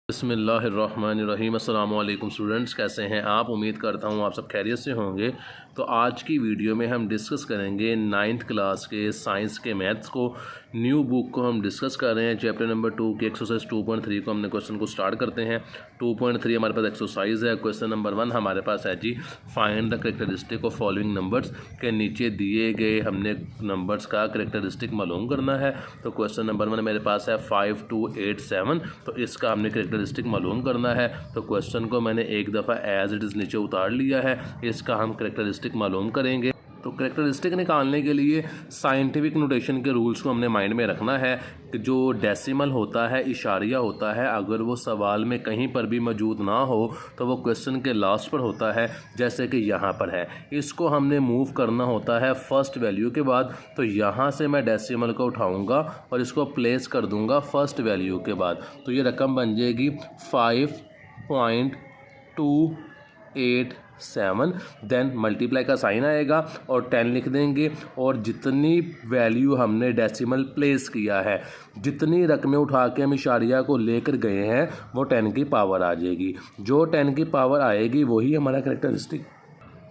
बिस्मिल्लाहिर्रहमानिर्रहीम। अस्सलाम वालेकुम स्टूडेंट्स, कैसे हैं आप? उम्मीद करता हूँ आप सब खैरियत से होंगे। तो आज की वीडियो में हम डिस्कस करेंगे 9th क्लास के साइंस के मैथ्स को। न्यू बुक को हम डिस्कस कर रहे हैं। चैप्टर नंबर 2 के एक्सरसाइज 2.3 को हमने क्वेश्चन को स्टार्ट करते हैं। 2.3 हमारे पास एक्सरसाइज है। क्वेश्चन नंबर 1 हमारे पास है जी, find the characteristic of following numbers. के नीचे दिए गए हमने नंबर्स का करेक्टरिस्टिक मालूम करना है। तो क्वेश्चन नंबर 1 मेरे पास है 5, 2, 8, 7। तो इसका हमने करेक्टरिस्टिक मालूम करना है। तो क्वेश्चन को मैंने एक दफ़ा एज इट इज़ नीचे उतार लिया है। इसका हम करेक्टरिस्टिक मालूम करेंगे। तो करेक्टरिस्टिक निकालने के लिए साइंटिफिक नोटेशन के रूल्स को हमने माइंड में रखना है कि जो डेसिमल होता है, इशारिया होता है, अगर वो सवाल में कहीं पर भी मौजूद ना हो तो वो क्वेश्चन के लास्ट पर होता है। जैसे कि यहाँ पर है, इसको हमने मूव करना होता है फर्स्ट वैल्यू के बाद। तो यहाँ से मैं डेसिमल को उठाऊँगा और इसको प्लेस कर दूँगा फर्स्ट वैल्यू के बाद। तो ये रकम बन जाएगी 5.287। देन मल्टीप्लाई का साइन आएगा और 10 लिख देंगे। और जितनी वैल्यू हमने डेसिमल प्लेस किया है, जितनी रकमें उठा के हम इशारिया को लेकर गए हैं, वो 10 की पावर आ जाएगी। जो 10 की पावर आएगी वही हमारा करेक्टरिस्टिक,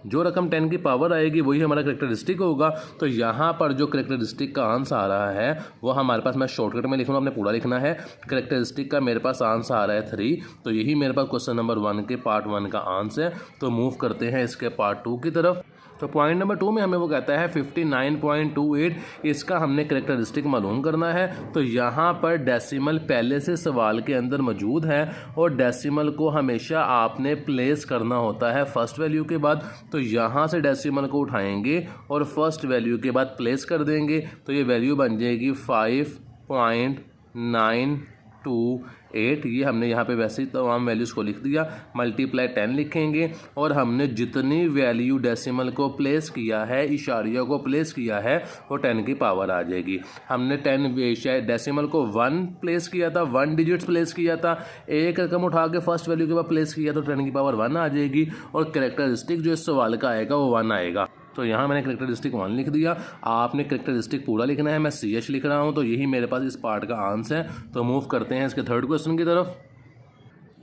जो रकम 10 की पावर आएगी वही हमारा करेक्टरिस्टिक होगा। तो यहाँ पर जो करेक्टरिस्टिक का आंसर आ रहा है वो हमारे पास, मैं शॉर्टकट में लिखूँगा, आपने पूरा लिखना है। करेक्टरिस्टिक का मेरे पास आंसर आ रहा है 3। तो यही मेरे पास क्वेश्चन नंबर 1 के पार्ट 1 का आंसर है। तो मूव करते हैं इसके पार्ट 2 की तरफ। तो पॉइंट नंबर 2 में हमें वो कहता है 59.28। इसका हमने करेक्टरिस्टिक मालूम करना है। तो यहाँ पर डेसिमल पहले से सवाल के अंदर मौजूद है और डेसिमल को हमेशा आपने प्लेस करना होता है फर्स्ट वैल्यू के बाद। तो यहाँ से डेसिमल को उठाएंगे और फर्स्ट वैल्यू के बाद प्लेस कर देंगे। तो ये वैल्यू बन जाएगी 5.928। ये हमने यहाँ पे वैसे ही तमाम वैल्यूज़ को लिख दिया। मल्टीप्लाई 10 लिखेंगे और हमने जितनी वैल्यू डेसिमल को प्लेस किया है, इशारिया को प्लेस किया है, वो 10 की पावर आ जाएगी। हमने 10 डेसिमल को 1 प्लेस किया था, 1 डिजिट्स प्लेस किया था। एक रकम उठा के फर्स्ट वैल्यू के बाद प्लेस किया तो 10 की पावर 1 आ जाएगी। और करेक्टरिस्टिक जो इस सवाल का आएगा वो 1 आएगा। तो यहाँ मैंने करेक्टरिस्टिक 1 लिख दिया। आपने करेक्टरिस्टिक पूरा लिखना है। मैं CH लिख रहा हूँ। तो यही मेरे पास इस पार्ट का आंसर है। तो मूव करते हैं इसके थर्ड क्वेश्चन की तरफ।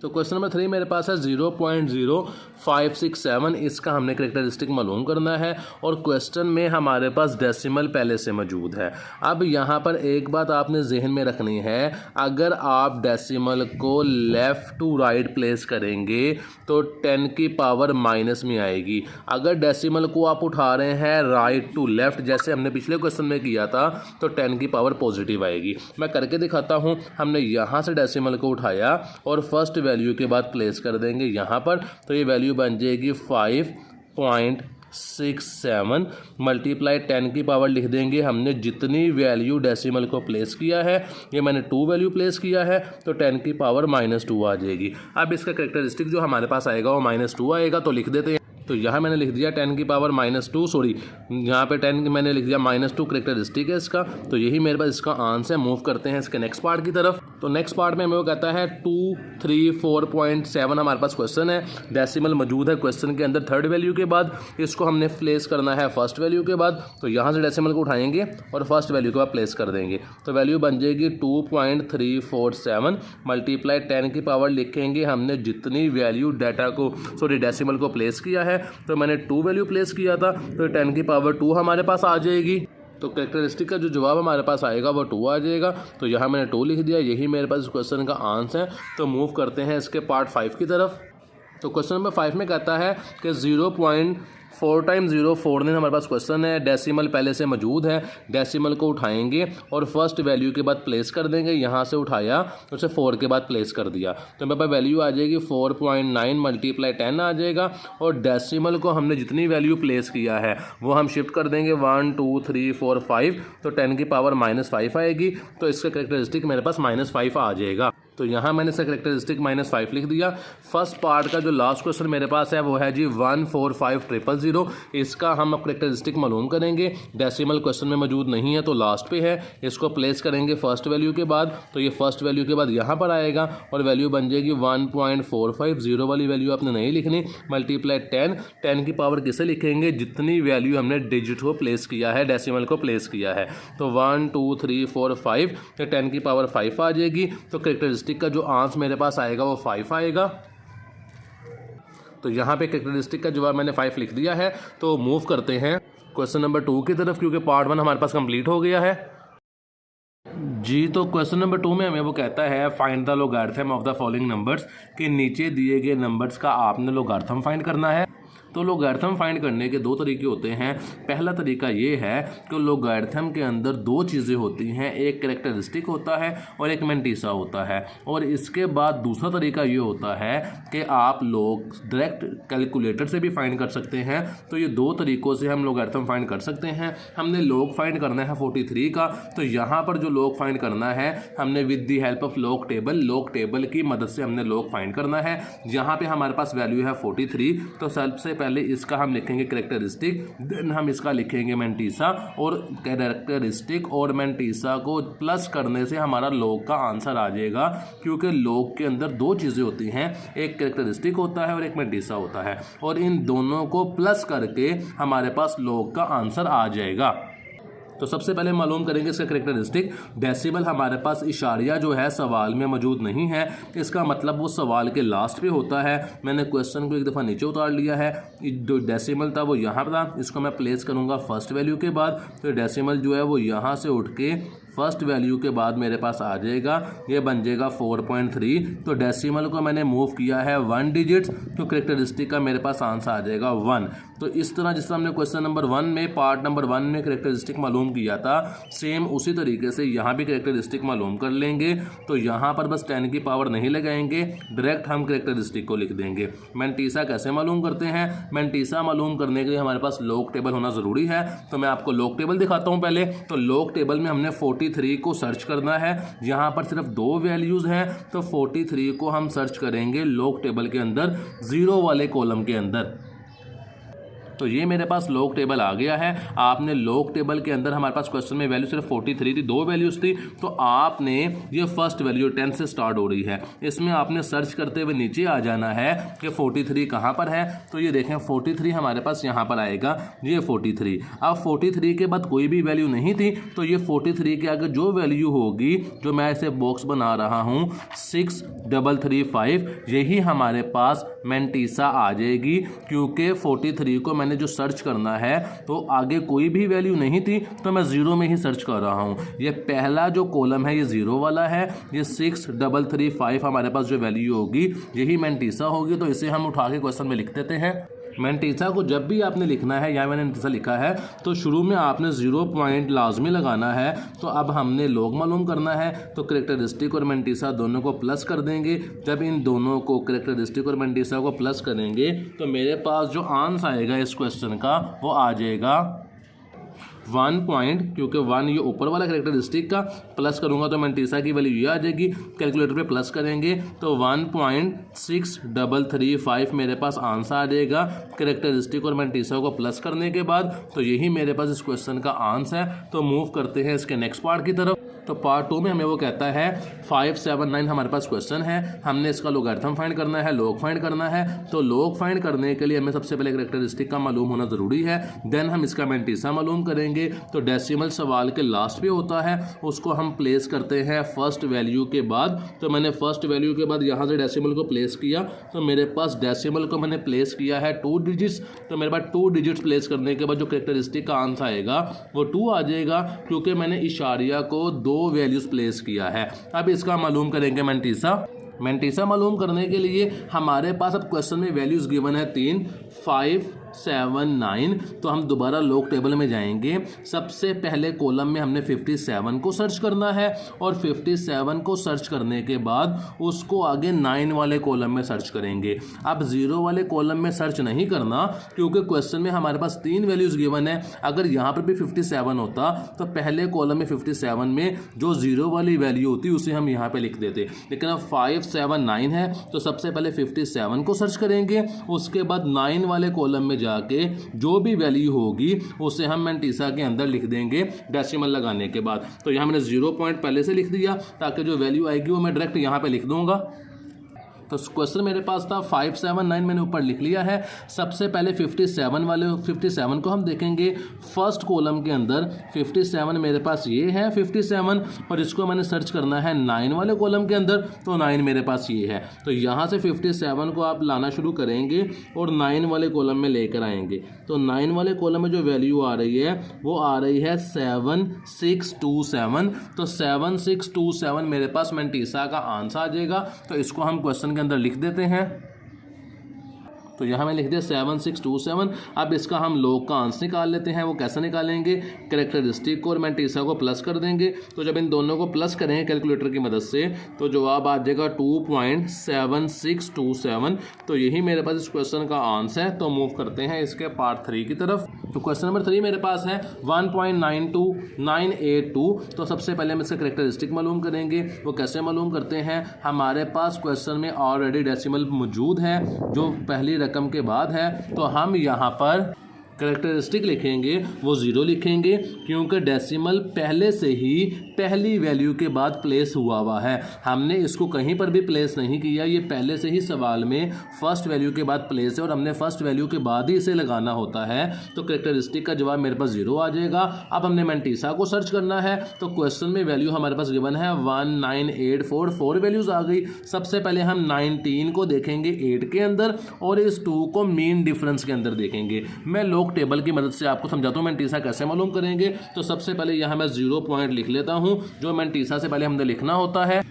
तो क्वेश्चन नंबर 3 मेरे पास है 0.0567। इसका हमने करेक्टरिस्टिक मालूम करना है और क्वेश्चन में हमारे पास डेसिमल पहले से मौजूद है। अब यहाँ पर एक बात आपने जहन में रखनी है, अगर आप डेसिमल को लेफ़्ट टू राइट प्लेस करेंगे तो 10 की पावर माइनस में आएगी। अगर डेसिमल को आप उठा रहे हैं राइट टू लेफ़्ट, जैसे हमने पिछले क्वेश्चन में किया था, तो 10 की पावर पॉजिटिव आएगी। मैं करके दिखाता हूँ। हमने यहाँ से डेसिमल को उठाया और फर्स्ट वैल्यू के बाद प्लेस कर देंगे यहाँ पर। तो ये वैल्यू बन जाएगी 5.67। मल्टीप्लाई 10 की पावर लिख देंगे। हमने जितनी वैल्यू डेसिमल को प्लेस किया है, ये मैंने 2 वैल्यू प्लेस किया है, तो 10 की पावर -2 आ जाएगी। अब इसका करेक्टरिस्टिक जो हमारे पास आएगा वो -2 आएगा। तो लिख देते हैं। तो यहाँ मैंने लिख दिया 10 की पावर -2, सॉरी यहाँ पे 10 मैंने लिख दिया -2 करेक्टरिस्टिक है इसका। तो यही मेरे पास इसका आंसर है। मूव करते हैं इसके नेक्स्ट पार्ट की तरफ। तो नेक्स्ट पार्ट में हमें वो कहता है 234.7 हमारे पास क्वेश्चन है। डेसिमल मौजूद है क्वेश्चन के अंदर थर्ड वैल्यू के बाद। इसको हमने प्लेस करना है फर्स्ट वैल्यू के बाद। तो यहाँ से डेसिमल को उठाएंगे और फर्स्ट वैल्यू के बाद प्लेस कर देंगे। तो वैल्यू बन जाएगी 2.347। मल्टीप्लाई 10 की पावर लिखेंगे। हमने जितनी वैल्यू डेसिमल को प्लेस किया है, तो मैंने 2 वैल्यू प्लेस किया था, तो 10 की पावर 2 हमारे पास आ जाएगी। तो करेक्टरिस्टिक का जो जवाब हमारे पास आएगा वो 2 आ जाएगा। तो यहाँ मैंने 2 लिख दिया। यही मेरे पास इस क्वेश्चन का आंसर है। तो मूव करते हैं इसके पार्ट 5 की तरफ। तो क्वेश्चन नंबर 5 में कहता है कि 0.4 × 0.4 हमारे पास क्वेश्चन है। डेसिमल पहले से मौजूद है। डेसिमल को उठाएंगे और फर्स्ट वैल्यू के बाद प्लेस कर देंगे। यहाँ से उठाया तो उसे 4 के बाद प्लेस कर दिया। तो मेरे पास वैल्यू आ जाएगी 4.9 मल्टीप्लाई 10 आ जाएगा। और डेसिमल को हमने जितनी वैल्यू प्लेस किया है वो हम शिफ्ट कर देंगे 1 2 3 4 5। तो 10 की पावर -5 आएगी। तो इसका करेक्टरिस्टिक मेरे पास -5 आ जाएगा। तो यहाँ मैंने इसका करेक्टरिस्टिक -5 लिख दिया। फर्स्ट पार्ट का जो लास्ट क्वेश्चन मेरे पास है वो है जी 14500। 000। इसका हम करेक्टरिस्टिक मालूम करेंगे। डेसिमल क्वेश्चन में मौजूद नहीं है तो लास्ट पे है, इसको प्लेस करेंगे फर्स्ट वैल्यू के बाद, तो ये फर्स्ट वैल्यू के बाद यहाँ पर आएगा और वैल्यू बन जाएगी 1.45। जीरो वाली वैल्यू आपने नहीं लिखनी, मल्टीप्लाई 10 की पावर किसे लिखेंगे, जितनी वैल्यू हमने डिजिट को प्लेस किया है, डेसिमल को प्लेस किया है। तो 1 2 3 4 5, तो 10 की पावर 5 आ जाएगी। तो करेक्टरिस्टिक का जो आंसर मेरे पास आएगा वो 5 आएगा। तो यहाँ पे करेक्टरिस्टिक का जवाब मैंने 5 लिख दिया है। तो मूव करते हैं क्वेश्चन नंबर 2 की तरफ, क्योंकि पार्ट 1 हमारे पास कंप्लीट हो गया है जी। तो क्वेश्चन नंबर 2 में हमें वो कहता है find the logarithm of the following numbers, के नीचे दिए गए नंबर्स का आपने लोगारिथम फाइंड करना है। तो लोगारिथम फाइंड करने के दो तरीके होते हैं। पहला तरीका ये है कि लोगारिथम के अंदर दो चीज़ें होती हैं, एक कैरेक्टरिस्टिक होता है और एक मैंटीसा होता है। और इसके बाद दूसरा तरीका ये होता है कि आप लोग डायरेक्ट कैलकुलेटर से भी फाइंड कर सकते हैं। तो ये दो तरीक़ों से हम लोगारिथम फाइंड कर सकते हैं। हमने लॉग फाइंड करना है 43 का, तो यहाँ पर जो लॉग फाइंड करना है हमने with the help of log table की मदद से हमने लॉग फाइंड करना है। यहाँ पे हमारे पास वैल्यू है 43, तो सबसे पहले इसका हम लिखेंगे कैरेक्टरिस्टिक, देन हम इसका लिखेंगे मैंटीसा, और कैरेक्टरिस्टिक और मैंटीसा को प्लस करने से हमारा लॉग का आंसर आ जाएगा। क्योंकि लॉग के अंदर दो चीज़ें होती हैं, एक कैरेक्टरिस्टिक होता है और एक मैंटीसा होता है, और इन दोनों को प्लस करके हमारे पास लॉग का आंसर आ जाएगा। तो सबसे पहले मालूम करेंगे इसका कैरेक्टरिस्टिक। डेसिमल हमारे पास इशारिया जो है सवाल में मौजूद नहीं है, इसका मतलब वो सवाल के लास्ट पे होता है। मैंने क्वेश्चन को एक दफ़ा नीचे उतार लिया है, जो डेसिमल था वो यहाँ पर था, इसको मैं प्लेस करूँगा फर्स्ट वैल्यू के बाद। तो डेसिमल जो है वो यहाँ से उठ के फर्स्ट वैल्यू के बाद मेरे पास आ जाएगा, ये बन जाएगा 4.3। तो डेसिमल को मैंने मूव किया है 1 डिजिट्स, तो कैरेक्टरिस्टिक का मेरे पास आंसर आ जाएगा 1। तो इस तरह जिस तरह हमने क्वेश्चन नंबर 1 में पार्ट नंबर 1 में कैरेक्टरिस्टिक मालूम किया था, सेम उसी तरीके से यहाँ भी कैरेक्टरिस्टिक मालूम कर लेंगे। तो यहाँ पर बस 10 की पावर नहीं लगाएंगे, डायरेक्ट हम कैरेक्टरिस्टिक को लिख देंगे। मैंटीसा कैसे मालूम करते हैं, मैंटीसा मालूम करने के लिए हमारे पास लॉग टेबल होना ज़रूरी है। तो मैं आपको लॉग टेबल दिखाता हूँ पहले। तो लॉग टेबल में हमने 43 को सर्च करना है, यहाँ पर सिर्फ दो वैल्यूज़ हैं, तो 43 को हम सर्च करेंगे लॉग टेबल के अंदर, जीरो वाले कॉलम के अंदर। तो ये मेरे पास लॉग टेबल आ गया है। आपने लॉग टेबल के अंदर हमारे पास क्वेश्चन में वैल्यू सिर्फ 43 थी, दो वैल्यूज़ थी, तो आपने ये फर्स्ट वैल्यू 10 से स्टार्ट हो रही है, इसमें आपने सर्च करते हुए नीचे आ जाना है कि 43 कहाँ पर है। तो ये देखें 43 हमारे पास यहाँ पर आएगा, ये 43। अब 43 के बाद कोई भी वैल्यू नहीं थी, तो ये 43 के आगे जो वैल्यू होगी, जो मैं इसे बॉक्स बना रहा हूँ 6335, यही हमारे पास मैंटीसा आ जाएगी। क्योंकि 43 को मैंने जो सर्च करना है तो आगे कोई भी वैल्यू नहीं थी, तो मैं ज़ीरो में ही सर्च कर रहा हूँ। ये पहला जो कॉलम है ये ज़ीरो वाला है, ये 6335 हमारे पास जो वैल्यू होगी यही मैंटीसा होगी। तो इसे हम उठा के क्वेश्चन में लिख देते हैं। मैंटीसा को जब भी आपने लिखना है, यहाँ मैंने मैंटीसा लिखा है, तो शुरू में आपने 0 पॉइंट लाजमी लगाना है। तो अब हमने लॉग मालूम करना है, तो कैरेक्टरिस्टिक और मैंटीसा दोनों को प्लस कर देंगे। जब इन दोनों को कैरेक्टरिस्टिक और मैंटीसा को प्लस करेंगे तो मेरे पास जो आंसर आएगा इस क्वेश्चन का वो आ जाएगा 1 पॉइंट, क्योंकि 1 ये ऊपर वाला कैरेक्टरिस्टिक का, प्लस करूंगा तो मैंटीसा की वैल्यू ये आ जाएगी। कैलकुलेटर पे प्लस करेंगे तो 1.6335 मेरे पास आंसर आ जाएगा कैरेक्टरिस्टिक और मैंटीसा को प्लस करने के बाद। तो यही मेरे पास इस क्वेश्चन का आंसर है। तो मूव करते हैं इसके नेक्स्ट पार्ट की तरफ। तो पार्ट 2 में हमें वो कहता है 579 हमारे पास क्वेश्चन है, हमने इसका लोगारिथम फाइंड करना है, लॉग फाइंड करना है। तो लॉग फाइंड करने के लिए हमें सबसे पहले कैरेक्टरिस्टिक का मालूम होना ज़रूरी है, देन हम इसका मैंटीसा मालूम करेंगे। तो डेसिमल सवाल के लास्ट पे होता है, उसको हम प्लेस करते हैं फर्स्ट वैल्यू के बाद। तो मैंने फर्स्ट वैल्यू के बाद यहाँ से डेसिमल को प्लेस किया, तो मेरे पास डेसिमल को मैंने प्लेस किया है 2 डिजिट्स। तो मेरे पास 2 डिजिट्स प्लेस करने के बाद जो कैरेक्टरिस्टिक का आंसर आएगा वो 2 आ जाएगा, क्योंकि मैंने इशारिया को 2 वैल्यूज़ प्लेस किया है। अब इसका मालूम करेंगे मैंटीसा मालूम करने के लिए हमारे पास अब क्वेश्चन में वैल्यूज़ गिवन है 3, 5, 7, 9। तो हम दोबारा लॉग टेबल में जाएंगे। सबसे पहले कॉलम में हमने 57 को सर्च करना है, और 57 को सर्च करने के बाद उसको आगे 9 वाले कॉलम में सर्च करेंगे। अब 0 वाले कॉलम में सर्च नहीं करना, क्योंकि क्वेश्चन में हमारे पास 3 वैल्यूज़ गिवन है। अगर यहाँ पर भी 57 होता तो पहले कॉलम में 57 में जो 0 वाली वैल्यू होती उसे हम यहाँ पर लिख देते। लेकिन अब 5, 7, 9 है, तो सबसे पहले 57 को सर्च करेंगे, उसके बाद 9 वाले कॉलम में में जाके जो भी वैल्यू होगी उसे हम मैंटीसा के अंदर लिख देंगे डेसिमल लगाने के बाद। तो यहाँ मैंने 0 पॉइंट पहले से लिख दिया ताकि जो वैल्यू आएगी वो मैं डायरेक्ट यहाँ पे लिख दूंगा। तो क्वेश्चन मेरे पास था 579, मैंने ऊपर लिख लिया है। सबसे पहले 57 को हम देखेंगे। फर्स्ट कॉलम के अंदर 57 मेरे पास ये है 57, और इसको मैंने सर्च करना है 9 वाले कॉलम के अंदर, तो 9 मेरे पास ये है। तो यहाँ से 57 को आप लाना शुरू करेंगे और 9 वाले कॉलम में लेकर आएंगे। तो 9 वाले कॉलम में जो वैल्यू आ रही है वो आ रही है 7627। तो 7627 मेरे पास मैंटीसा का आंसर आ जाएगा। तो इसको हम क्वेश्चन के अंदर लिख देते हैं। तो यहाँ मैं लिख दिया 7627। अब इसका हम लॉग का आंसर निकाल लेते हैं। वो कैसे निकालेंगे? कैरेक्टरिस्टिक को और मैंटीसा को प्लस कर देंगे। तो जब इन दोनों को प्लस करेंगे कैलकुलेटर की मदद से तो जवाब आ जाएगा 2.7627। तो यही मेरे पास इस क्वेश्चन का आंसर है। तो मूव करते हैं इसके पार्ट 3 की तरफ। तो क्वेश्चन नंबर 3 मेरे पास है 1.92982। तो सबसे पहले हम इसका कैरेक्टरिस्टिक मालूम करेंगे। वो कैसे मालूम करते हैं? हमारे पास क्वेश्चन में ऑलरेडी डेसिमल मौजूद है जो पहली रकम के बाद है, तो हम यहाँ पर कैरेक्टरिस्टिक लिखेंगे वो 0 लिखेंगे क्योंकि डेसिमल पहले से ही पहली वैल्यू के बाद प्लेस हुआ है। हमने इसको कहीं पर भी प्लेस नहीं किया, ये पहले से ही सवाल में फर्स्ट वैल्यू के बाद प्लेस है और हमने फर्स्ट वैल्यू के बाद ही इसे लगाना होता है। तो कैरेक्टरिस्टिक का जवाब मेरे पास 0 आ जाएगा। अब हमने मैंटीसा को सर्च करना है। तो क्वेश्चन में वैल्यू हमारे पास गिवन है 19844, 4 वैल्यूज आ गई। सबसे पहले हम 19 को देखेंगे 8 के अंदर और इस 2 को मीन डिफरेंस के अंदर देखेंगे। मैं लोग टेबल की मदद से आपको समझाता हूँ मैंटीसा कैसे मालूम करेंगे। तो सबसे पहले यहाँ मैं 0 पॉइंट लिख लेता हूँ जो मैंटीसा से पहले हमने लिखना होता है।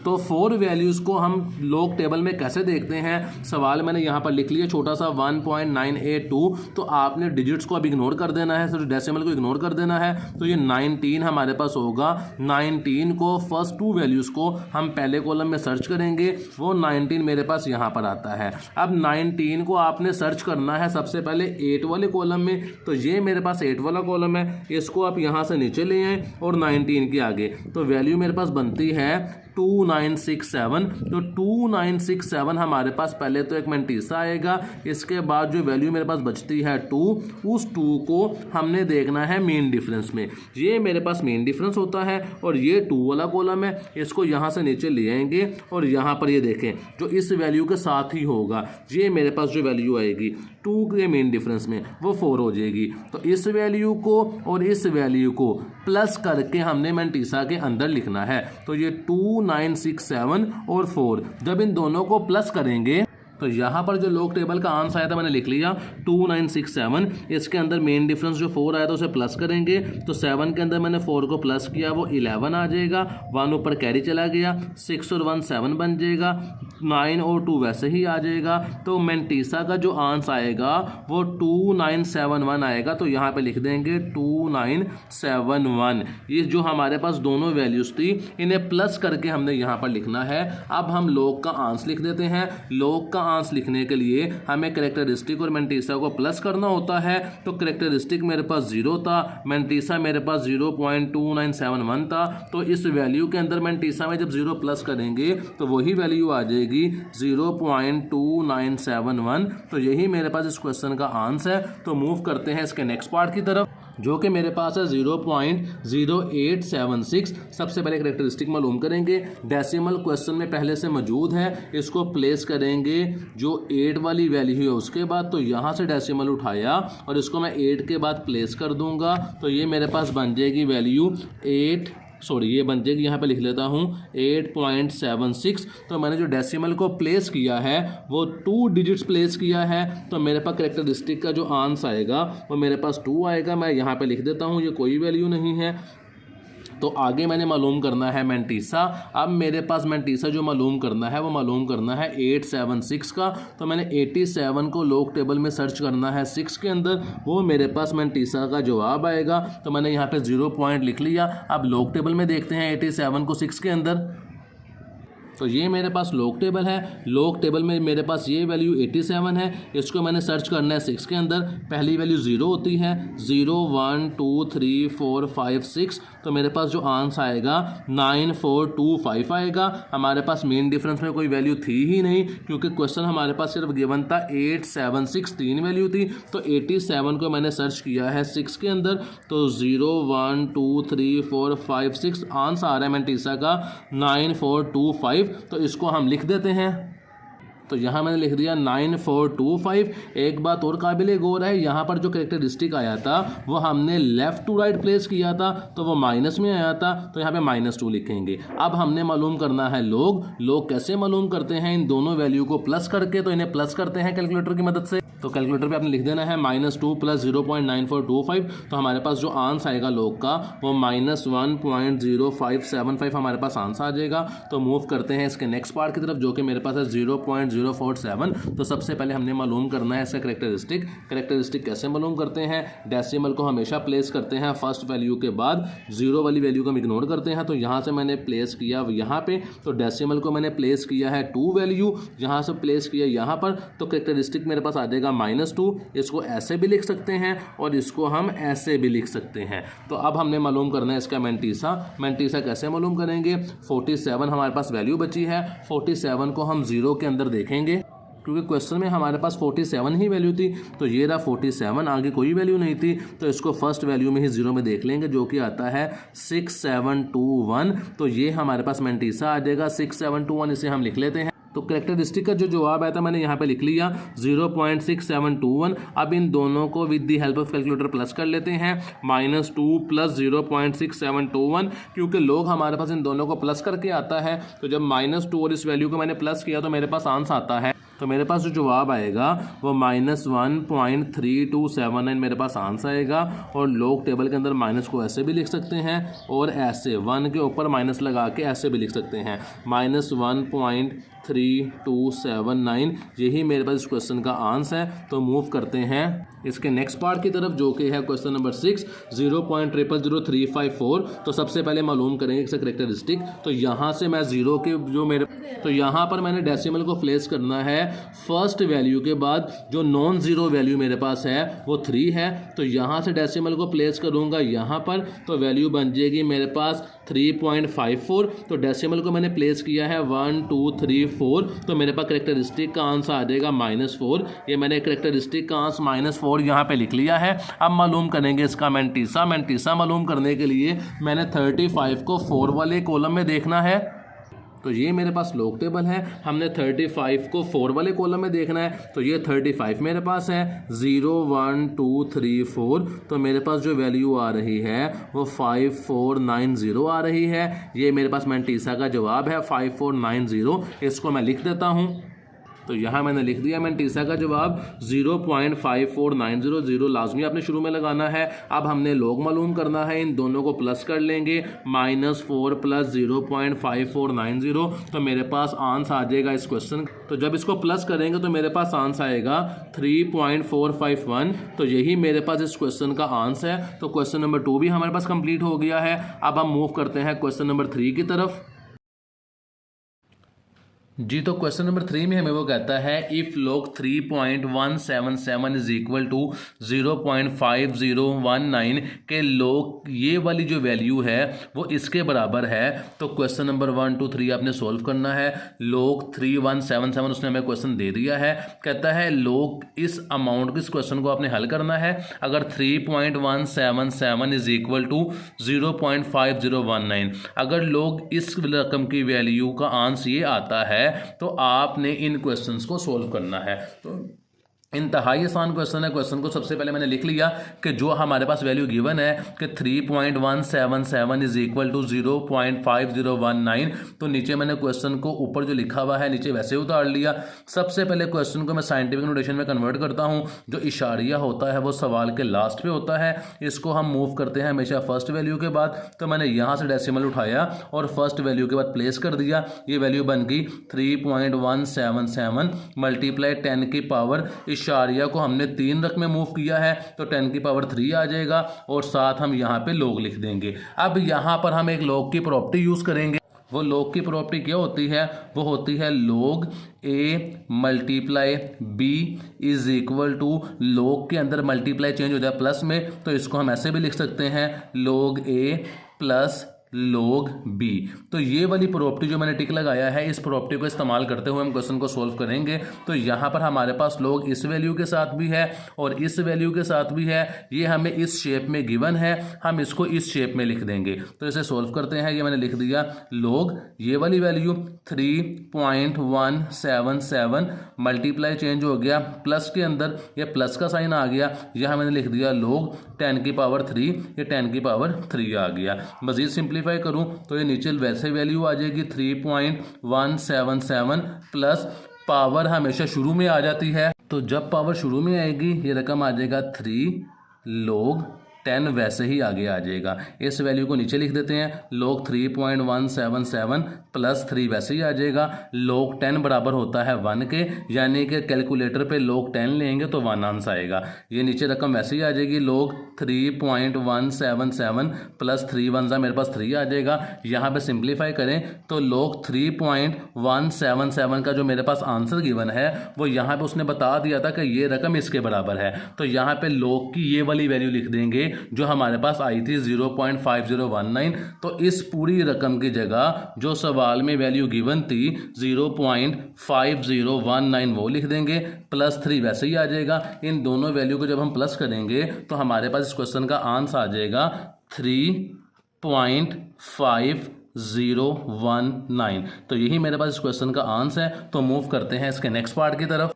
तो 4 वैल्यूज़ को हम लॉग टेबल में कैसे देखते हैं? सवाल मैंने यहाँ पर लिख लिया छोटा सा 1.982। तो आपने डिजिट्स को अब इग्नोर कर देना है, सिर्फ डेसिमल को इग्नोर कर देना है। तो ये 19 हमारे पास होगा। 19 को फर्स्ट 2 वैल्यूज़ को हम पहले कॉलम में सर्च करेंगे, वो 19 मेरे पास यहाँ पर आता है। अब 19 को आपने सर्च करना है सबसे पहले 8 वाले कॉलम में। तो ये मेरे पास 8 वाला कॉलम है, इसको आप यहाँ से नीचे ले आएँ और 19 के आगे। तो वैल्यू मेरे पास बनती है 2967। तो 2967 हमारे पास पहले तो एक मैंटीसा आएगा, इसके बाद जो वैल्यू मेरे पास बचती है 2, उस 2 को हमने देखना है मीन डिफरेंस में। ये मेरे पास मीन डिफरेंस होता है और ये 2 वाला कॉलम है, इसको यहाँ से नीचे ले आएंगे और यहाँ पर ये देखें जो इस वैल्यू के साथ ही होगा, ये मेरे पास जो वैल्यू आएगी 2 के मीन डिफरेंस में वो 4 हो जाएगी। तो इस वैल्यू को और इस वैल्यू को प्लस करके हमने मैंटीसा के अंदर लिखना है। तो ये 2967 और 4 जब इन दोनों को प्लस करेंगे तो यहाँ पर जो लॉग टेबल का आंसर आया था मैंने लिख लिया 2967। इसके अंदर मेन डिफरेंस जो 4 आया था उसे प्लस करेंगे। तो 7 के अंदर मैंने 4 को प्लस किया, वो 11 आ जाएगा। 1 ऊपर कैरी चला गया, 6 और 1 7 बन जाएगा। 9 और 2 वैसे ही आ जाएगा। तो मैंटीसा का जो आंसर आएगा वो 2971 आएगा। तो यहाँ पे लिख देंगे 2971। ये जो हमारे पास दोनों वैल्यूज़ थी इन्हें प्लस करके हमने यहाँ पर लिखना है। अब हम लॉग का आंसर लिख देते हैं। लॉग का आंसर लिखने के लिए हमें कैरेक्टरिस्टिक और मैंटीसा को प्लस करना होता है। तो कैरेक्टरिस्टिक मेरे पास 0 था, मैंटीसा मेरे पास 0.2971 था। तो इस वैल्यू के अंदर मैंटीसा में जब 0 प्लस करेंगे तो वही वैल्यू आ जाएगी 0.2971। तो यही मेरे पास इस क्वेश्चन का आंसर है। तो मूव करते हैं इसके नेक्स्ट पार्ट की तरफ जो कि मेरे पास है 0.0876। सबसे पहले कैरेक्टरिस्टिक मालूम करेंगे। डेसिमल क्वेश्चन में पहले से मौजूद है, इसको प्लेस करेंगे जो 8 वाली वैल्यू है उसके बाद। तो यहाँ से डेसिमल उठाया और इसको मैं 8 के बाद प्लेस कर दूंगा। तो ये मेरे पास बन जाएगी वैल्यू ये बन जाएगी, यहाँ पे लिख लेता हूँ 8.76। तो मैंने जो डेसिमल को प्लेस किया है वो 2 डिजिट्स प्लेस किया है। तो मेरे पास कैरेक्टरिस्टिक का जो आंसर आएगा वो मेरे पास 2 आएगा। मैं यहाँ पे लिख देता हूँ, ये कोई वैल्यू नहीं है। तो आगे मैंने मालूम करना है मैंटीसा। अब मेरे पास मैंटीसा जो मालूम करना है वो मालूम करना है 876 का। तो मैंने 87 को लॉग टेबल में सर्च करना है 6 के अंदर, वो मेरे पास मैंटीसा का जवाब आएगा। तो मैंने यहाँ पे 0 पॉइंट लिख लिया। अब लॉग टेबल में देखते हैं 87 को 6 के अंदर। तो ये मेरे पास लॉग टेबल है। लॉग टेबल में मेरे पास ये वैल्यू 87 है। इसको मैंने सर्च करना है 6 के अंदर। पहली वैल्यू 0 होती है, 0 1 2 3 4 5 6। तो मेरे पास जो आंसर आएगा 9425 आएगा। हमारे पास मेन डिफरेंस में कोई वैल्यू थी ही नहीं, क्योंकि क्वेश्चन हमारे पास सिर्फ गिवन था 876, 3 वैल्यू थी। तो 87 को मैंने सर्च किया है 6 के अंदर, तो 0 1 2 3 4 5 6 आंसर आ रहा है मैंटीसा का 9425। तो इसको हम लिख देते हैं। तो यहाँ मैंने लिख दिया 9425। एक बात और काबिल गौर है, यहाँ पर जो कैरेक्टरिस्टिक आया था वो हमने लेफ़्ट टू राइट प्लेस किया था, तो वो माइनस में आया था, तो यहाँ पे -2 लिखेंगे। अब हमने मालूम करना है लोग। लोग कैसे मालूम करते हैं? इन दोनों वैल्यू को प्लस करके। तो इन्हें प्लस करते हैं कैलकुलेटर की मदद से। तो कैलकुलेटर पे आपने लिख देना है -2 + 0.9425। तो हमारे पास जो आंसर आएगा लोग का वो -1.0575 हमारे पास आंसर आ जाएगा। तो मूव करते हैं इसके नेक्स्ट पार्ट की तरफ, जो कि मेरे पास है 0.047। तो सबसे पहले हमने मालूम करना है इसका कैरेक्टरिस्टिक। कैरेक्टरिस्टिक कैसे मालूम करते हैं? डेसिमल को हमेशा प्लेस करते हैं फर्स्ट वैल्यू के बाद, 0 वाली वैल्यू को हम इग्नोर करते हैं। तो यहाँ से मैंने प्लेस किया यहाँ पे, तो डेसिमल को मैंने प्लेस किया है 2 वैल्यू, यहाँ से प्लेस किया यहाँ पर। तो कैरेक्टरिस्टिक मेरे पास आ जाएगा -2। इसको ऐसे भी लिख सकते हैं और इसको हम ऐसे भी लिख सकते हैं। तो अब हमने मालूम करना है इसका मैंटीसा। मैंटीसा कैसे मालूम करेंगे? 47 हमारे पास वैल्यू बची है, 47 को हम 0 के अंदर देखेंगे, क्योंकि क्वेश्चन में हमारे पास 47 ही वैल्यू थी। तो ये रहा 47, आगे कोई वैल्यू नहीं थी। तो इसको फर्स्ट वैल्यू में ही 0 में देख लेंगे, जो कि आता है 6721। तो ये हमारे पास मैंटीसा आ जाएगा 6721। इसे हम लिख लेते हैं। तो कैरेक्टरिस्टिक का जो जवाब आया था मैंने यहाँ पे लिख लिया 0.6721। अब इन दोनों को with the help of calculator plus कर लेते हैं, -2 + 0.6721। क्योंकि लोग हमारे पास इन दोनों को प्लस करके आता है। तो जब -2 और इस वैल्यू को मैंने प्लस किया तो मेरे पास आंसर आता है। तो मेरे पास जो जवाब आएगा वो -1.3279 मेरे पास आंसर आएगा। और लोग टेबल के अंदर माइनस को ऐसे भी लिख सकते हैं और ऐसे 1 के ऊपर माइनस लगा के ऐसे भी लिख सकते हैं, -1.3279। यही मेरे पास इस क्वेश्चन का आंसर है। तो मूव करते हैं इसके नेक्स्ट पार्ट की तरफ, जो कि है क्वेश्चन नंबर 6, 0.000354। तो सबसे पहले मालूम करेंगे इसका कैरेक्टरिस्टिक। तो यहाँ से मैं 0 के जो मेरे, तो यहाँ पर मैंने डेसिमल को प्लेस करना है फर्स्ट वैल्यू के बाद। जो नॉन ज़ीरो वैल्यू मेरे पास है वो 3 है। तो यहाँ से डेसिमल को प्लेस करूँगा यहाँ पर, तो वैल्यू बन जाएगी मेरे पास 3.54। तो डेसिमल को मैंने प्लेस किया है 1 2 3 4। तो मेरे पास कैरेक्टरिस्टिक का आंसर आ जाएगा -4। ये मैंने कैरेक्टरिस्टिक का आंसर -4 यहाँ पे लिख लिया है। अब मालूम करेंगे इसका मैंटीसा। मैंटीसा मालूम करने के लिए मैंने 35 को 4 वाले कॉलम में देखना है। तो ये मेरे पास लॉग टेबल है, हमने 35 को 4 वाले कॉलम में देखना है। तो ये 35 मेरे पास है, 0 1 2 3 4। तो मेरे पास जो वैल्यू आ रही है वो 5490 आ रही है। ये मेरे पास मैंटीसा का जवाब है 5490। इसको मैं लिख देता हूँ। तो यहाँ मैंने लिख दिया मैंटीसा का जवाब 0.5490। 0 लाजमी आपने शुरू में लगाना है। अब हमने लॉग मालूम करना है, इन दोनों को प्लस कर लेंगे, -4 + 0.5490। तो मेरे पास आंसर आ जाएगा इस क्वेश्चन। तो जब इसको प्लस करेंगे तो मेरे पास आंसर आएगा 3.451। तो यही मेरे पास इस क्वेश्चन का आंसर है। तो क्वेश्चन नंबर 2 भी हमारे पास कंप्लीट हो गया है। अब हम मूव करते हैं क्वेश्चन नंबर 3 की तरफ। जी, तो क्वेश्चन नंबर 3 में हमें वो कहता है if log 3.177 is equal to 0.5019 के log ये वाली जो वैल्यू है वो इसके बराबर है। तो क्वेश्चन नंबर 1 2 3 आपने सोल्व करना है। log 3177 उसने हमें क्वेश्चन दे दिया है। कहता है log इस अमाउंट इस क्वेश्चन को आपने हल करना है। अगर 3.177 इज इक्वल टू 0.5019, अगर log इस रकम की वैल्यू का आंसर ये आता है तो आपने इन क्वेश्चंस को सोल्व करना है। तो इंतहाई आसान क्वेश्चन है। क्वेश्चन को सबसे पहले मैंने लिख लिया कि जो हमारे पास वैल्यू गिवन है कि 3.177 इज इक्वल टू 0.5019। तो नीचे मैंने क्वेश्चन को ऊपर जो लिखा हुआ है नीचे वैसे उतार लिया। सबसे पहले क्वेश्चन को मैं साइंटिफिक नोटेशन में कन्वर्ट करता हूँ। जो इशारिया होता है वो सवाल के लास्ट पे होता है। इसको हम मूव करते हैं हमेशा फर्स्ट वैल्यू के बाद। तो मैंने यहाँ से डेसिमल उठाया और फर्स्ट वैल्यू के बाद प्लेस कर दिया। ये वैल्यू बन गई 3.177 मल्टीप्लाई 10 की पावर, इशारिया को हमने 3 रकम में मूव किया है तो 10 की पावर 3 आ जाएगा और साथ हम यहाँ पे लॉग लिख देंगे। अब यहाँ पर हम एक लॉग की प्रॉपर्टी यूज़ करेंगे। वो log की प्रॉपर्टी क्या होती है, वो होती है log a multiply b is equal to, log के अंदर मल्टीप्लाई चेंज हो जाए प्लस में, तो इसको हम ऐसे भी लिख सकते हैं log a plus log b। तो ये वाली प्रॉपर्टी जो मैंने टिक लगाया है, इस प्रॉपर्टी को इस्तेमाल करते हुए हम क्वेश्चन को सॉल्व करेंगे। तो यहाँ पर हमारे पास log इस वैल्यू के साथ भी है और इस वैल्यू के साथ भी है, ये हमें इस शेप में गिवन है, हम इसको इस शेप में लिख देंगे। तो इसे सॉल्व करते हैं, ये मैंने लिख दिया log ये वाली वैल्यू 3.177 मल्टीप्लाई चेंज हो गया प्लस के अंदर, ये प्लस का साइन आ गया, यह मैंने लिख दिया log 10 की पावर 3, ये 10 की पावर 3 आ गया। मजीद सिंप्लीफाई करूं तो ये नीचे वैसे वैल्यू आ जाएगी 3.177 प्लस पावर हमेशा शुरू में आ जाती है, तो जब पावर शुरू में आएगी ये रकम आ जाएगा 3 log 10 वैसे ही आगे आ जाएगा। इस वैल्यू को नीचे लिख देते हैं, log 3.177 प्लस 3 वैसे ही आ जाएगा। log 10 बराबर होता है 1 के, यानी कि कैलकुलेटर पे log 10 लेंगे तो 1 आंसर आएगा। ये नीचे रकम वैसे ही आ जाएगी, log 3.177 प्लस 3 1 मेरे पास 3 आ जाएगा। यहाँ पे सिंप्लीफाई करें तो log 3.177 का जो मेरे पास आंसर गिवन है, वो यहाँ पे उसने बता दिया था कि ये रकम इसके बराबर है, तो यहाँ पे log की ये वाली वैल्यू लिख देंगे जो हमारे पास आई थी 0.5019। तो इस पूरी रकम की जगह जो सवाल में वैल्यू गिवन थी 0.5019 वो लिख देंगे, प्लस 3 वैसे ही आ जाएगा। इन दोनों वैल्यू को जब हम प्लस करेंगे तो हमारे पास इस क्वेश्चन का आंसर आ जाएगा 3.5019। तो यही मेरे पास इस क्वेश्चन का आंसर है। तो मूव करते हैं इसके नेक्स्ट पार्ट की तरफ।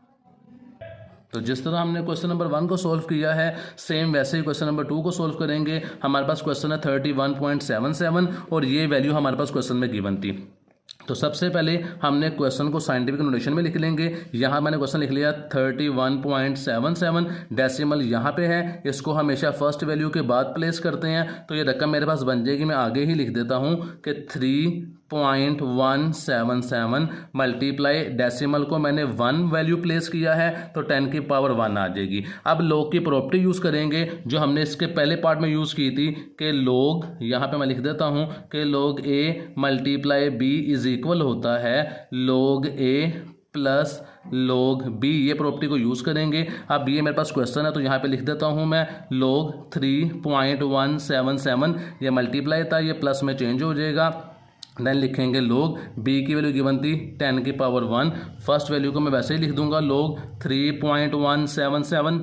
तो जिस तरह हमने क्वेश्चन नंबर 1 को सॉल्व किया है, सेम वैसे ही क्वेश्चन नंबर 2 को सॉल्व करेंगे। हमारे पास क्वेश्चन है 31.77 और ये वैल्यू हमारे पास क्वेश्चन में गिवन थी। तो सबसे पहले हमने क्वेश्चन को साइंटिफिक नोटेशन में लिख लेंगे। यहाँ मैंने क्वेश्चन लिख लिया 31.77, डेसिमल यहाँ पे है, इसको हमेशा फर्स्ट वैल्यू के बाद प्लेस करते हैं, तो ये रकम मेरे पास बन जाएगी। मैं आगे ही लिख देता हूँ कि 3.177 मल्टीप्लाई डेसिमल को मैंने 1 वैल्यू प्लेस किया है, तो 10 की पावर 1 आ जाएगी। अब log की प्रॉपर्टी यूज़ करेंगे जो हमने इसके पहले पार्ट में यूज़ की थी कि log, यहाँ पे मैं लिख देता हूँ कि log a multiply b is equal होता है log a plus log b। ये प्रॉपर्टी को यूज़ करेंगे। अब ये मेरे पास क्वेश्चन है तो यहाँ पे लिख देता हूँ मैं log 3.177, ये मल्टीप्लाई था, ये प्लस में चेंज हो जाएगा। देन लिखेंगे log b की वैल्यू गिवन थी 10 की पावर 1, फर्स्ट वैल्यू को मैं वैसे ही लिख दूंगा log 3.177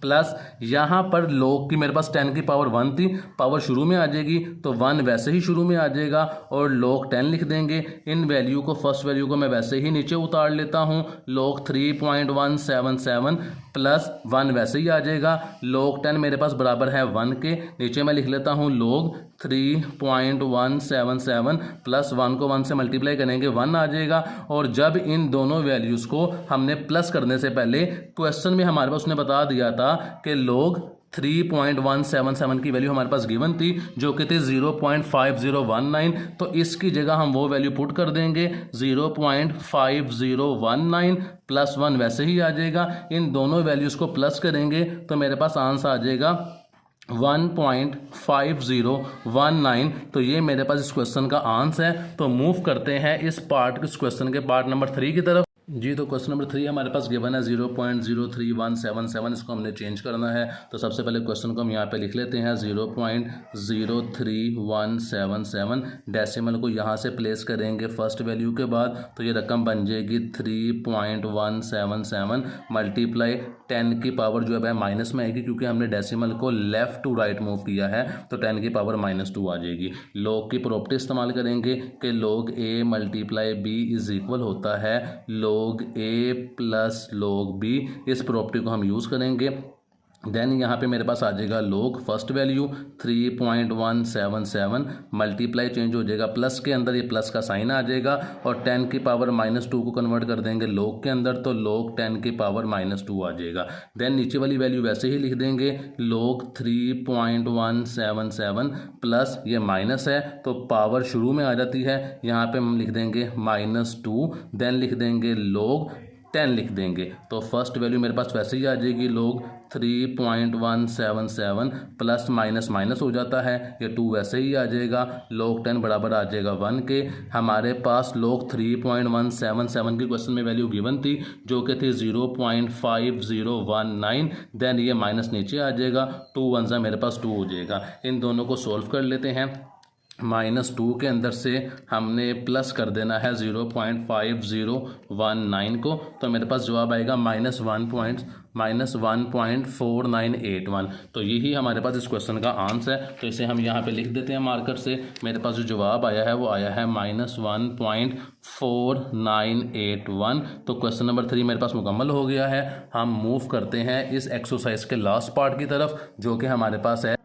प्लस यहाँ पर log की मेरे पास 10 की पावर 1 थी, पावर शुरू में आ जाएगी तो 1 वैसे ही शुरू में आ जाएगा और log 10 लिख देंगे। इन वैल्यू को, फर्स्ट वैल्यू को मैं वैसे ही नीचे उतार लेता हूँ, log 3.177 प्लस 1 वैसे ही आ जाएगा। log 10 मेरे पास बराबर है 1 के, नीचे मैं लिख लेता हूँ log 3.177 प्लस 1 को 1 से मल्टीप्लाई करेंगे 1 आ जाएगा। और जब इन दोनों वैल्यूज़ को हमने प्लस करने से पहले क्वेश्चन में हमारे पास उसने बता दिया था कि log 3.177 की वैल्यू हमारे पास गिवन थी जो कि थी 0.5019, तो इसकी जगह हम वो वैल्यू पुट कर देंगे 0.5019 प्लस 1 वैसे ही आ जाएगा। इन दोनों वैल्यूज़ को प्लस करेंगे तो मेरे पास आंसर आ जाएगा 1.5019। तो ये मेरे पास इस क्वेश्चन का आंसर है। तो मूव करते हैं इस क्वेश्चन के पार्ट नंबर 3 की तरफ। जी, तो क्वेश्चन नंबर 3 हमारे पास गिवन है 0.03177, इसको हमने चेंज करना है। तो सबसे पहले क्वेश्चन को हम यहाँ पे लिख लेते हैं 0.03177, डेसिमल को यहाँ से प्लेस करेंगे फर्स्ट वैल्यू के बाद, तो ये रकम बन जाएगी 3.177 मल्टीप्लाई 10 की पावर जो है माइनस में आएगी क्योंकि हमने डेसिमल को लेफ़्ट टू राइट मूव किया है, तो 10 की पावर -2 आ जाएगी। log की प्रॉपर्टी इस्तेमाल करेंगे कि log a multiply b is equal होता है log a plus log b। इस प्रॉपर्टी को हम यूज़ करेंगे। देन यहाँ पे मेरे पास आ जाएगा log first value 3.177 multiply change हो जाएगा प्लस के अंदर, ये प्लस का साइन आ जाएगा और 10 की पावर -2 को कन्वर्ट कर देंगे log के अंदर, तो log 10 की पावर -2 आ जाएगा। देन नीचे वाली वैल्यू वैसे ही लिख देंगे log 3.177 प्लस ये माइनस है तो पावर शुरू में आ जाती है, यहाँ पे हम लिख देंगे -2, देन लिख देंगे log 10 लिख देंगे। तो फर्स्ट वैल्यू मेरे पास वैसे ही आ जाएगी log 3.177 प्लस माइनस माइनस हो जाता है, ये 2 वैसे ही आ जाएगा, log 10 बराबर आ जाएगा 1 के। हमारे पास log 3.177 की क्वेश्चन में वैल्यू गिवन थी जो कि थी 0.5019, देन ये माइनस नीचे आ जाएगा, 2 1 सा मेरे पास 2 हो जाएगा। इन दोनों को सोल्व कर लेते हैं। -2 के अंदर से हमने प्लस कर देना है 0.5019 को, तो मेरे पास जवाब आएगा -1.4981। तो यही हमारे पास इस क्वेश्चन का आंसर है। तो इसे हम यहाँ पे लिख देते हैं मार्कर से। मेरे पास जो जवाब आया है वो आया है -1.4981। तो क्वेश्चन नंबर 3 मेरे पास मुकम्मल हो गया है। हम मूव करते हैं इस एक्सरसाइज के लास्ट पार्ट की तरफ जो कि हमारे पास है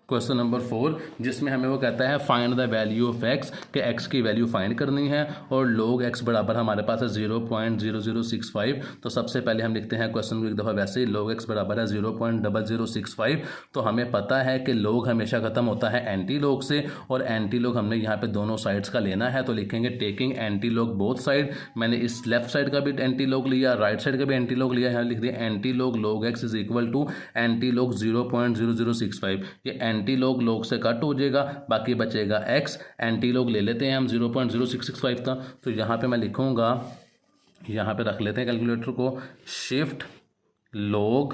क्वेश्चन नंबर 4, जिसमें हमें वो कहता है find the value of x, कि एक्स की वैल्यू फाइंड करनी है और log एक्स बराबर हमारे पास है 0.0065। तो सबसे पहले हम लिखते हैं क्वेश्चन को एक दफ़ा वैसे ही, log एक्स बराबर है 0.0065। तो हमें पता है कि log हमेशा ख़त्म होता है एंटी log से, और एंटी log हमने यहाँ पे दोनों साइड्स का लेना है। तो लिखेंगे taking anti log both side. मैंने इस लेफ्ट साइड का भी एंटी log लिया, राइट साइड का भी एंटी log लिया, यहाँ लिख दिया anti log x is equal to anti log 0.0065। ये एंटी log से कट हो जाएगा, बाकी बचेगा x। एंटी log ले लेते हैं हम 0.0665 का। तो यहाँ पे मैं लिखूँगा, यहाँ पे रख लेते हैं कैलकुलेटर को, शिफ्ट log,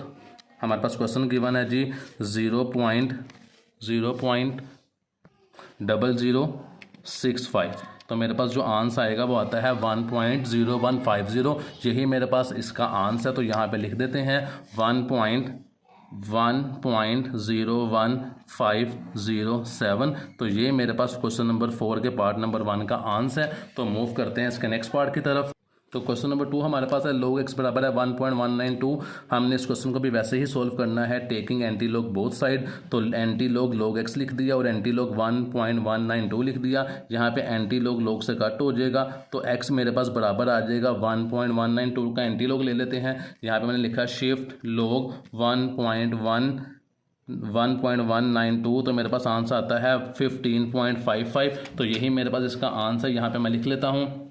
हमारे पास क्वेश्चन गिवन है जी 0.0065। तो मेरे पास जो आंसर आएगा वो आता है 1.0150। यही मेरे पास इसका आंसर है। तो यहाँ पे लिख देते हैं 1.01507। तो ये मेरे पास क्वेश्चन नंबर 4 के पार्ट नंबर 1 का आंसर है। तो मूव करते हैं इसके नेक्स्ट पार्ट की तरफ। तो क्वेश्चन नंबर 2 हमारे पास है log x बराबर है 1.192। हमने इस क्वेश्चन को भी वैसे ही सोल्व करना है, taking anti log both side. तो एंटी log x लिख दिया और एंटी log 1.192 लिख दिया। यहाँ पे एंटी log से कट हो जाएगा, तो x मेरे पास बराबर आ जाएगा 1.192 का एंटी log ले लेते हैं। यहाँ पे मैंने लिखा शिफ्ट log 1.192, तो मेरे पास आंसर आता है 15.55। तो यही मेरे पास इसका आंसर, यहाँ पे मैं लिख लेता हूँ।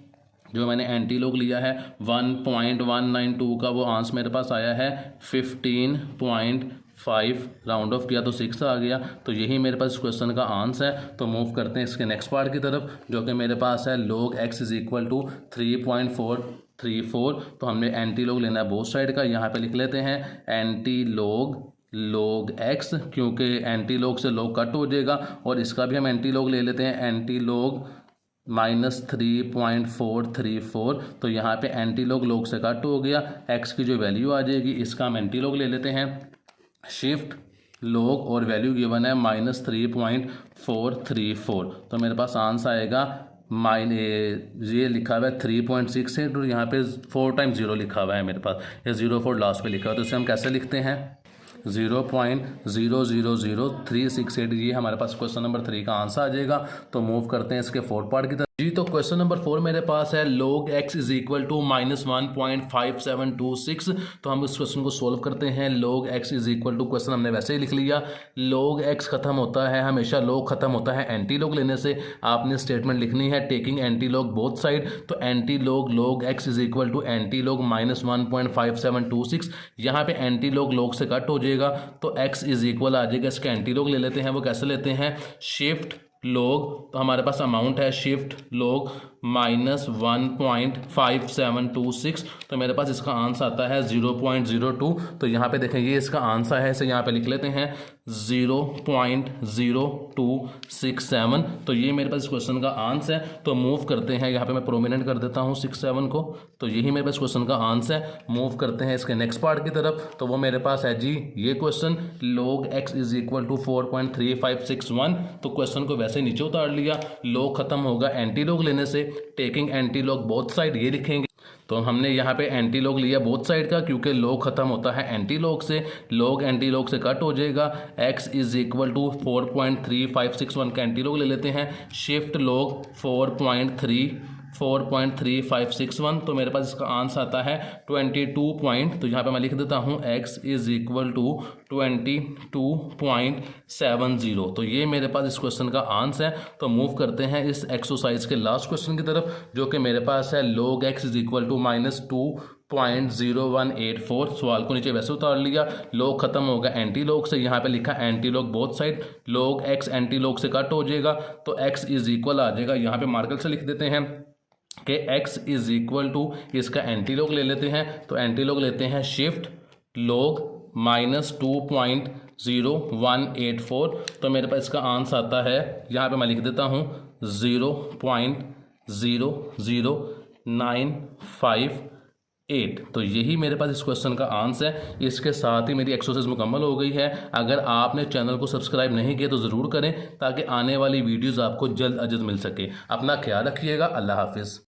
जो मैंने एंटी log लिया है 1.192 का, वो आंसर मेरे पास आया है 15.5, राउंड ऑफ किया तो 6 आ गया। तो यही मेरे पास क्वेश्चन का आंसर है। तो मूव करते हैं इसके नेक्स्ट पार्ट की तरफ, जो कि मेरे पास है log x is equal to 3.434। तो हमने एंटी log लेना है बोथ साइड का। यहाँ पे लिख लेते हैं एंटी log x, क्योंकि एंटी log से log कट हो जाएगा, और इसका भी हम एंटी log ले लेते हैं एंटी log -3.434। तो यहाँ पे एंटी log से कट हो गया, x की जो वैल्यू आ जाएगी इसका हम एंटी log ले लेते हैं। शिफ्ट log और वैल्यू गिवन है -3.434। तो मेरे पास आंसर आएगा ये लिखा हुआ है 3.68 और यहाँ पे 4 टाइम्स 0 लिखा हुआ है मेरे पास, ये 04 लास्ट पे लिखा हुआ है। तो इसे हम कैसे लिखते हैं 0.000368। ये हमारे पास क्वेश्चन नंबर 3 का आंसर आ जाएगा। तो मूव करते हैं इसके 4 पार्ट की तरफ जी। तो क्वेश्चन नंबर 4 मेरे पास है log x is equal to -1.5726। तो हम इस क्वेश्चन को सोल्व करते हैं। log x is equal to, question हमने वैसे ही लिख लिया, log x खत्म होता है हमेशा, log खत्म होता है एंटी log लेने से। आपने स्टेटमेंट लिखनी है taking anti log both side. तो anti log x is equal to anti log -1.5726। यहाँ पे एंटी log से कट हो जाएगा, तो x इज इक्वल आ जाएगा, इसका एंटी log ले लेते हैं। वो कैसे लेते हैं, शिफ्ट log, तो हमारे पास अमाउंट है शिफ्ट log -1.5726। तो मेरे पास इसका आंसर आता है 0.02। तो यहाँ पे देखें ये इसका आंसर है, इसे यहाँ पे लिख लेते हैं 0.0267। तो ये मेरे पास इस क्वेश्चन का आंसर है। तो मूव करते हैं, यहाँ पे मैं प्रोमिनेंट कर देता हूँ 67 को। तो यही मेरे पास क्वेश्चन का आंसर है। मूव करते हैं इसके नेक्स्ट पार्ट की तरफ। तो वो मेरे पास है जी ये question, log x is equal to 4.3561। तो क्वेश्चन को वैसे नीचे उतार लिया, log खत्म होगा एंटी log लेने से, taking anti log both side ये लिखेंगे। तो हमने यहाँ पे एंटी log लिया बोथ साइड का, क्योंकि log खत्म होता है एंटी log से, log एंटी log से कट हो जाएगा। x इज इक्वल टू 4.3561 का एंटी log ले लेते हैं। Shift log 4.3561। तो मेरे पास इसका आंसर आता है 22 पॉइंट। तो यहाँ पे मैं लिख देता हूँ x इज इक्वल टू 22.70। तो ये मेरे पास इस क्वेश्चन का आंसर है। तो मूव करते हैं इस एक्सरसाइज के लास्ट क्वेश्चन की तरफ, जो कि मेरे पास है log x is equal to -2.0184। सवाल को नीचे वैसे उतार लिया, log खत्म होगा एंटी लॉग से, यहाँ पे लिखा anti log both side, log x anti log से कट हो जाएगा तो x इज इक्वल आ जाएगा, यहाँ पे मार्कर से लिख देते हैं कि x इज इक्वल टू, इसका एंटी लॉग ले लेते हैं, तो एंटी लॉग लेते हैं शिफ्ट log -2.0184। तो मेरे पास इसका आंसर आता है, यहाँ पे मैं लिख देता हूँ 0.00958। तो यही मेरे पास इस क्वेश्चन का आंसर है। इसके साथ ही मेरी एक्सरसाइज मुकम्मल हो गई है। अगर आपने चैनल को सब्सक्राइब नहीं किया तो ज़रूर करें, ताकि आने वाली वीडियोज़ आपको जल्द अज जल्द मिल सके। अपना ख्याल रखिएगा। अल्लाह हाफिज़।